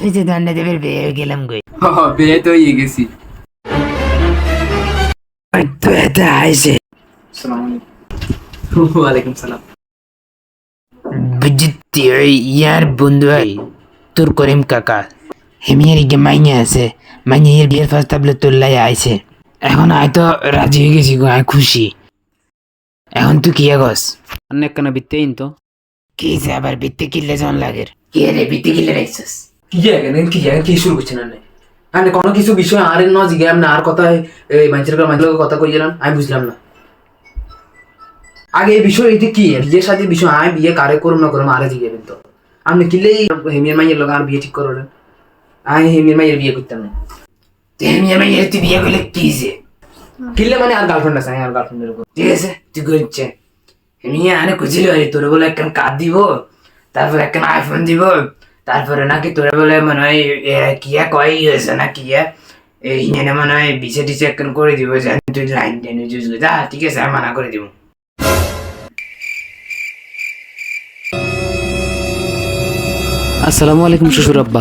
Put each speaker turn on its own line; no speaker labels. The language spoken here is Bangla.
ওই যে ধন্যদেবের বিয়ে হয়ে গেলাম গই।
বিয়ে তো হয়ে গেছি।
তো এটা আইসে
ওয়ালাইকুম সালাম।
বুঝতি ওই ইয়ার বন্ধু হয় তোর করিম কাকা হেমিয়ার ইগে মাইনে আছে, মাইনে এর বিয়ের প্রস্তাব তোর লাই আইছে। এখন হয়তো রাজি হয়ে গেছি গো, আমি খুশি। এখন তুই কি আগস?
অনেক কেন বিত্তেইন তো
কি যে আবার বিত্তে কিনলে জন লাগের? কি রে বিত্তে কিনলে রাখছিস?
কি শুরু করছেন না? আমি কোনো কিছু বিষয় আর ন জিজ্ঞাম না, আর কথা এই মানুষের কথা কইলাম, আমি বুঝলাম না। আগে এই বিষয় এটা কি বিয়ের সাথে বিষয়, আমি বিয়ে কারে করুম না করুম আরে জিজ্ঞাবেন তো। আপনি কিনলেই হেমিয়ার মাইয়ের লোক আর বিয়ে ঠিক করলেন, আমি হেমিয়ার মাইয়ের বিয়ে করতাম না।
হেমিয়ার মাইয়ের তুই বিয়ে করলে কি যে?
কিনলে মানে আর গার্লফ্রেন্ড আছে, আর গার্লফ্রেন্ডের উপর।
ঠিক আছে তুই করছে হেমিয়া আনে খুঁজিল তোর বলে একখান কার্ড দিব, তারপর একখান আইফোন দিব, তারপরে নাকি তোর বলে মনে হয় কিয়া কয় হয়েছে না কিয়া এই হিনে মনে হয় বিছে টিছে একখান করে দিব, যেন তুই লাইন টেনে জুস যা। ঠিক আছে আমি মানা করে দিব।
আসসালামু আলাইকুম শ্বশুর আব্বা।